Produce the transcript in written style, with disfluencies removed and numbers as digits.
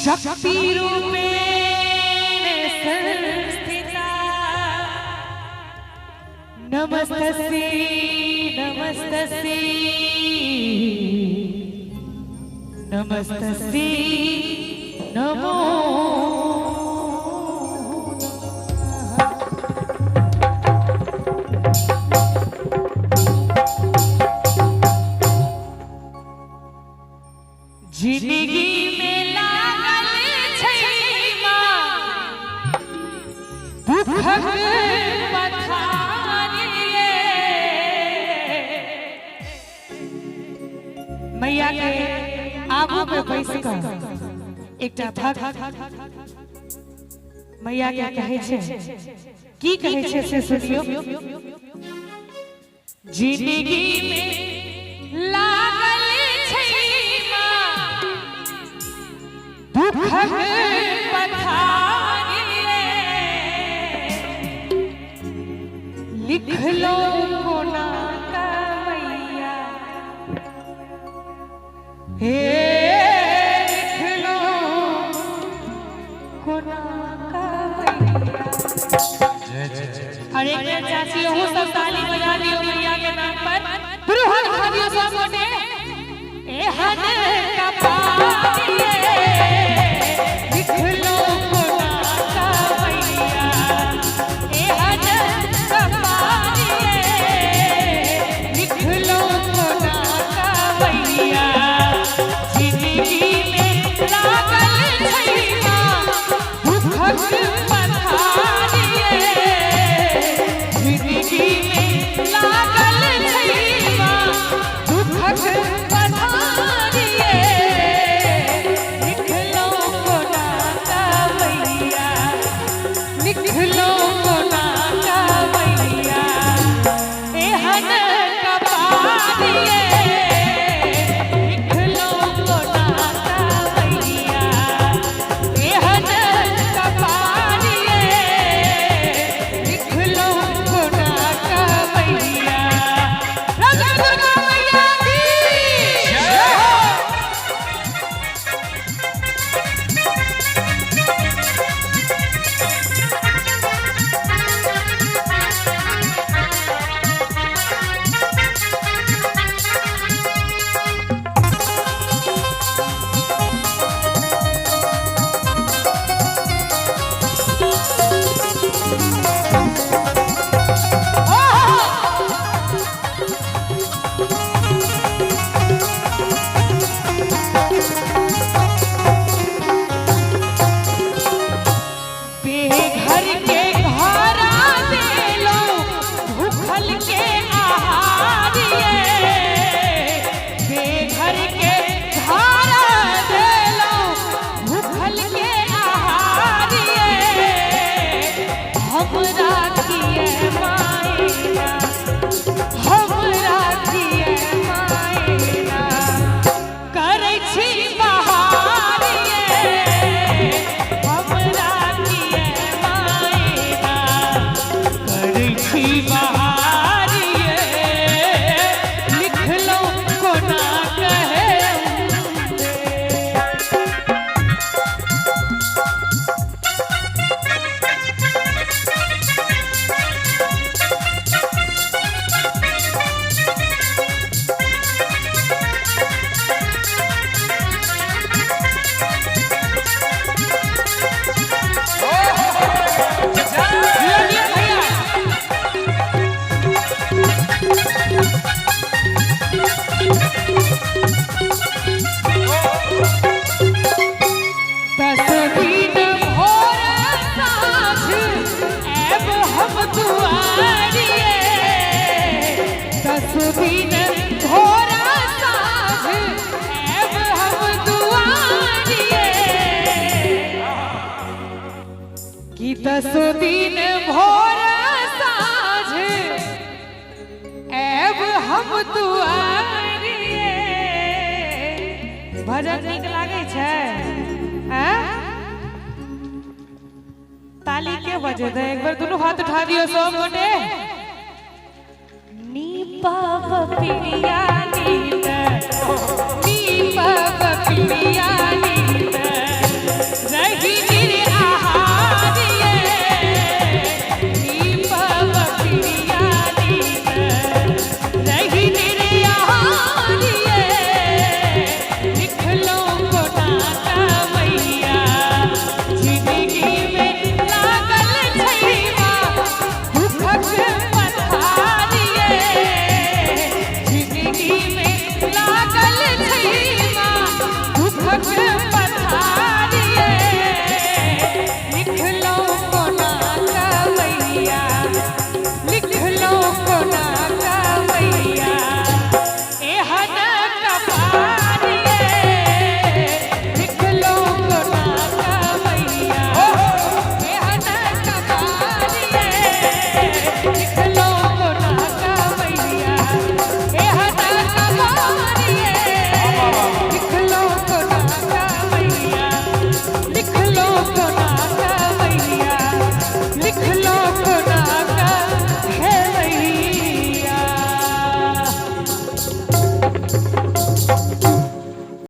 शक्ति रूपेण संस्थिता नमस्तस्यै नमस्तस्यै नमस्तस्यै नमो जिंदगी में लागल छै मां दुखक पथारिये मैया के आगू पे बैस कर एकटा भक्त मैया के कहै छै की कहै छै से सुनियो जिंदगी में लागल दुखक पथारिये लिख लो कोना का मैया हे लिख लो कोना का मैया। अरे चाची हो सब ताली बजा दियो मैया के नाम पर हाथ उठा दियो सब मोटे ए हन का पारिये लिख लो कोना का मैया ए हन का पारिये लिख लो कोना का मैया जिंदगी में लागल छै मां दुखक पथारिये जिंदगी में लागल छै मां दुखक पथारिये लिख लो कोना का मैया लिख लो कोना का मैया ए हन का पारिये लिख लो कोना का मैया ए हन का पारिये लिख लो कोना का मैया। राजा दुर्गा मैया की जय हो। बेघर के घरा देलो भूखल के आहारिये बेघर के घरा देलो भूखल के आहारिये हमरा किए मायना हमरा किए मायना करै छी बहारिये हमरा किए मायना करै छी बहारिये लिख लो कोना कहे दिन भोरा साँझ ऐब हम दुआरिये कि 10 दिन भोरा साँझ ऐब हम दुआरिये। भजन नीक लागे छै ताली के बजे दे एक बार दोनों हाथ उठा दियो सब गोटे नी पाप पिया